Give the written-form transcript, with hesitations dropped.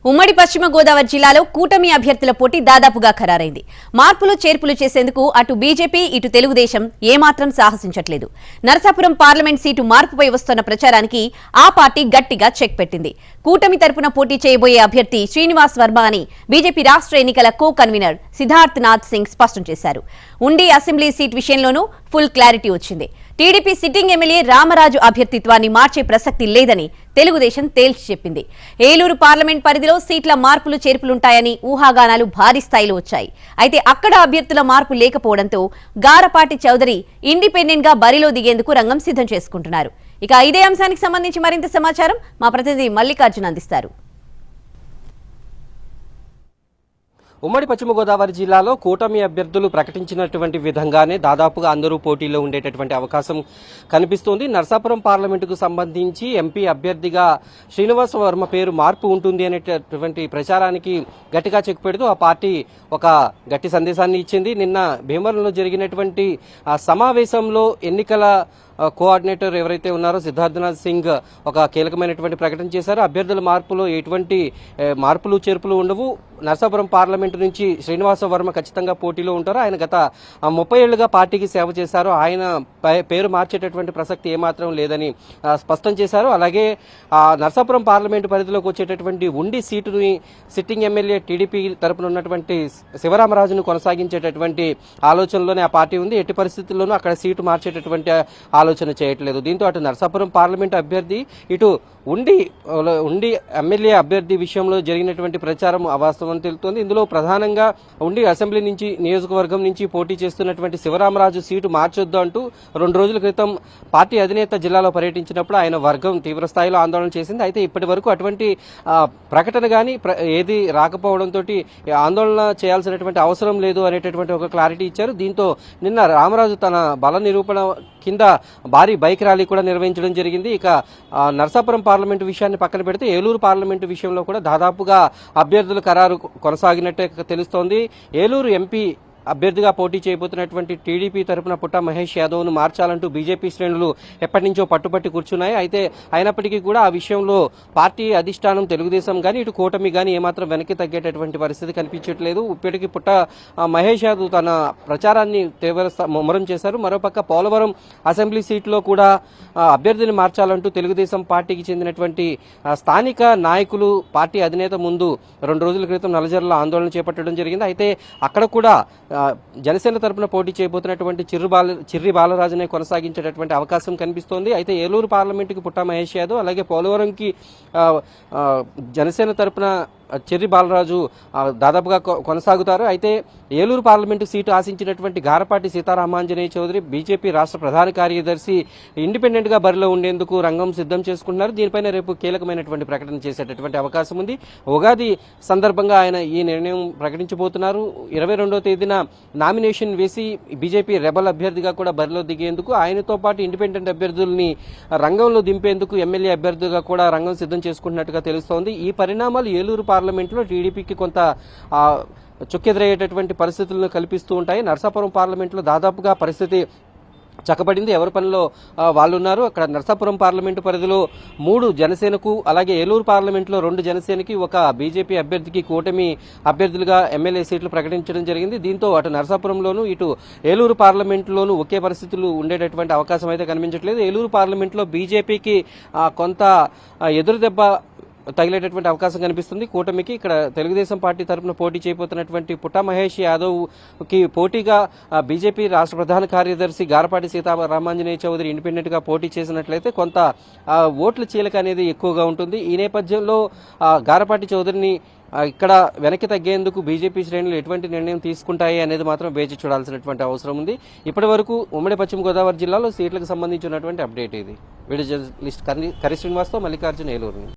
ఉమ్మడి పశ్చిమ గోదావరి జిల్లాలో కూటమి అభ్యర్థుల పోటీ దాదాపుగా ఖరారైంది. మార్పులు చేర్పులు చేసేందుకు అటు బీజేపీ ఇటు తెలుగుదేశం ఏమాత్రం సాహసించట్లేదు. నరసాపురం పార్లమెంట్ సీటు మార్పుపై వస్తున్న ప్రచారానికి ఆ పార్టీ గట్టిగా చెక్ పెట్టింది. కూటమి తరపున పోటీ చేయబోయే అభ్యర్థి శ్రీనివాస్ వర్మ అని బీజేపీ రాష్ట్ర ఎన్నికల కో కన్వీనర్ సిద్ధార్థ్ నాథ్ సింగ్ స్పష్టం చేశారు. ఉండి అసెంబ్లీ సీట్ విషయంలోనూ ఫుల్ క్లారిటీ వచ్చింది. టీడీపీ సిట్టింగ్ ఎమ్మెల్యే రామరాజు అభ్యర్థిత్వాన్ని మార్చే ప్రసక్తి లేదని తెలుగుదేశం తేల్చి చెప్పింది. ఏలూరు పార్లమెంట్ పరిధిలో సీట్ల మార్పులు చేర్పులుంటాయని ఊహాగానాలు భారీ స్థాయిలో వచ్చాయి. అయితే అక్కడ అభ్యర్థుల మార్పు లేకపోవడంతో గారపాటి చౌదరి ఇండిపెండెంట్ గా బరిలో దిగేందుకు రంగం సిద్ధం చేసుకుంటున్నారు. ఇక ఇదే అంశానికి సంబంధించి మరింత సమాచారం మా ప్రతినిధి మల్లికార్జున అందిస్తారు. ఉమ్మడి పశ్చిమ గోదావరి జిల్లాలో కూటమి అభ్యర్థులు ప్రకటించినటువంటి విధంగానే దాదాపుగా అందరూ పోటీలో ఉండేటటువంటి అవకాశం కనిపిస్తోంది. నరసాపురం పార్లమెంటుకు సంబంధించి ఎంపీ అభ్యర్థిగా శ్రీనివాస్ వర్మ పేరు మార్పు ఉంటుంది అనేటటువంటి ప్రచారానికి గట్టిగా చెక్ పెడుతూ ఆ పార్టీ ఒక గట్టి సందేశాన్ని ఇచ్చింది. నిన్న భీమవరంలో జరిగినటువంటి సమావేశంలో ఎన్నికల కోఆర్డినేటర్ ఎవరైతే ఉన్నారో సిద్ధార్థనాథ్ సింగ్ ఒక కీలకమైనటువంటి ప్రకటన చేశారు. అభ్యర్థుల మార్పులో ఎటువంటి మార్పులు చేర్పులు ఉండవు. నరసాపురం పార్లమెంటు నుంచి శ్రీనివాస వర్మ ఖచ్చితంగా పోటీలో ఉంటారు. ఆయన గత 30 ఏళ్లుగా పార్టీకి సేవ చేశారు. ఆయన పేరు మార్చేటటువంటి ప్రసక్తి ఏమాత్రం లేదని స్పష్టం చేశారు. అలాగే నరసాపురం పార్లమెంటు పరిధిలోకి వచ్చేటటువంటి ఉండి సీటుని సిట్టింగ్ ఎమ్మెల్యే టీడీపీ తరపున ఉన్నటువంటి శివరామరాజును కొనసాగించేటటువంటి ఆలోచనలోనే ఆ పార్టీ ఉంది. ఎట్టి పరిస్థితుల్లోనూ అక్కడ సీటు మార్చేటటువంటి ఆలోచన చేయట్లేదు. దీంతో అటు నరసాపురం పార్లమెంటు అభ్యర్థి ఇటు ఉండి ఎమ్మెల్యే అభ్యర్థి విషయంలో జరిగినటువంటి ప్రచారం అవాస్తవం తెలుస్తోంది. ఇందులో ప్రధానంగా ఉండి అసెంబ్లీ నుంచి నియోజకవర్గం నుంచి పోటీ చేస్తున్నటువంటి శివరామరాజు సీటు మార్చొద్దు అంటూ 2 రోజుల క్రితం పార్టీ అధినేత జిల్లాలో పర్యటించినప్పుడు ఆయన వర్గం తీవ్ర స్థాయిలో ఆందోళన చేసింది. అయితే ఇప్పటి వరకు అటువంటి ప్రకటన కానీ ఏది రాకపోవడంతో ఆందోళన చేయాల్సినటువంటి అవసరం లేదు అనేటటువంటి ఒక క్లారిటీ ఇచ్చారు. దీంతో నిన్న రామరాజు తన బల నిరూపణ కింద భారీ బైక్ ర్యాలీ కూడా నిర్వహించడం జరిగింది. ఇక నరసాపురం పార్లమెంటు విషయాన్ని పక్కన పెడితే ఏలూరు పార్లమెంటు విషయంలో కూడా దాదాపుగా అభ్యర్థుల ఖరారు కొనసాగినట్టే తెలుస్తోంది. ఏలూరు ఎంపీ అభ్యర్థిగా పోటీ చేయబోతున్నటువంటి టీడీపీ తరపున పుట్ట మహేష్ యాదవ్ను మార్చాలంటూ బీజేపీ శ్రేణులు ఎప్పటి నుంచో పట్టుబట్టి కూర్చున్నాయి. అయితే అయినప్పటికీ కూడా ఆ విషయంలో పార్టీ అధిష్టానం తెలుగుదేశం కానీ ఇటు కూటమి కానీ ఏమాత్రం వెనక్కి తగ్గేటటువంటి పరిస్థితి కనిపించట్లేదు. ఇప్పటికీ పుట్ట మహేష్ యాదవ్ తన ప్రచారాన్ని తీవ్ర ముమ్మరం చేశారు. మరోపక్క పోలవరం అసెంబ్లీ సీట్లో కూడా అభ్యర్థిని మార్చాలంటూ తెలుగుదేశం పార్టీకి చెందినటువంటి స్థానిక నాయకులు పార్టీ అధినేత ముందు 2 రోజుల క్రితం నల్లజర్లలో ఆందోళన చేపట్టడం జరిగింది. అయితే అక్కడ కూడా జనసేన తరపున పోటీ చేయబోతున్నటువంటి చిర్రి బాలరాజునే కొనసాగించేటటువంటి అవకాశం కనిపిస్తోంది. అయితే ఏలూరు పార్లమెంటుకి పుట్ట మహేష్ యాదవ్ అలాగే పోలవరంకి జనసేన తరపున చిర్రి బాలరాజు దాదాపుగా కొనసాగుతారు. అయితే ఏలూరు పార్లమెంటు సీటు ఆశించినటువంటి గారపాటి సీతారామాంజనేయ చౌదరి బీజేపీ రాష్ట్ర ప్రధాన కార్యదర్శి ఇండిపెండెంట్ గా బరిలో ఉండేందుకు రంగం సిద్ధం చేసుకుంటున్నారు. దీనిపైన రేపు కీలకమైనటువంటి ప్రకటన చేసేటటువంటి అవకాశం ఉంది. ఉగాది సందర్భంగా ఆయన ఈ నిర్ణయం ప్రకటించబోతున్నారు. 22వ తేదీన నామినేషన్ వేసి బీజేపీ రెబల్ అభ్యర్థిగా కూడా బరిలో దిగేందుకు ఆయనతో పాటు ఇండిపెండెంట్ అభ్యర్థుల్ని రంగంలో దింపేందుకు ఎమ్మెల్యే అభ్యర్థిగా కూడా రంగం సిద్ధం చేసుకుంటున్నట్టుగా తెలుస్తోంది. ఈ పరిణామాలు ఏలూరు పార్లమెంట్లో టీడీపీకి కొంత చుక్కెదురయ్యేటటువంటి పరిస్థితులను కల్పిస్తూ ఉంటాయి. నరసాపురం పార్లమెంట్లో దాదాపుగా పరిస్థితి చక్కబడింది. ఎవరి పనిలో వాళ్ళు ఉన్నారు. అక్కడ నరసాపురం పార్లమెంటు పరిధిలో 3 జనసేనకు అలాగే ఏలూరు పార్లమెంట్లో 2 జనసేనకి ఒక బీజేపీ అభ్యర్థికి కూటమి అభ్యర్థులుగా ఎమ్మెల్యే సీట్లు ప్రకటించడం జరిగింది. దీంతో అటు నరసాపురంలోనూ ఇటు ఏలూరు పార్లమెంటులోనూ ఒకే పరిస్థితులు ఉండేటటువంటి అవకాశం అయితే కనిపించట్లేదు. ఏలూరు పార్లమెంట్లో బీజేపీకి కొంత ఎదురుదెబ్బ తగిలేటటువంటి అవకాశం కనిపిస్తుంది కూటమికి. ఇక్కడ తెలుగుదేశం పార్టీ తరఫున పోటీ చేయబోతున్నటువంటి పుట్ట మహేష్ యాదవ్ కి పోటీగా బీజేపీ రాష్ట్ర ప్రధాన కార్యదర్శి గారపాటి సీతారామాంజనేయ చౌదరి ఇండిపెండెంట్ గా పోటీ చేసినట్లయితే కొంత ఓట్ల చీలిక అనేది ఎక్కువగా ఉంటుంది. ఈ నేపథ్యంలో గారపాటి చౌదరిని ఇక్కడ వెనక్కి తగ్గేందుకు బీజేపీ శ్రేణులు ఎటువంటి నిర్ణయం తీసుకుంటాయి అనేది మాత్రం వేచి చూడాల్సినటువంటి అవసరం ఉంది. ఇప్పటి వరకు ఉమ్మడి పశ్చిమ గోదావరి జిల్లాలో సీట్లకు సంబంధించినటువంటి అప్డేట్ ఇది. వీడియో జర్నలిస్ట్ కరి శ్రీనివాస్తో మల్లికార్జున, ఏలూరు.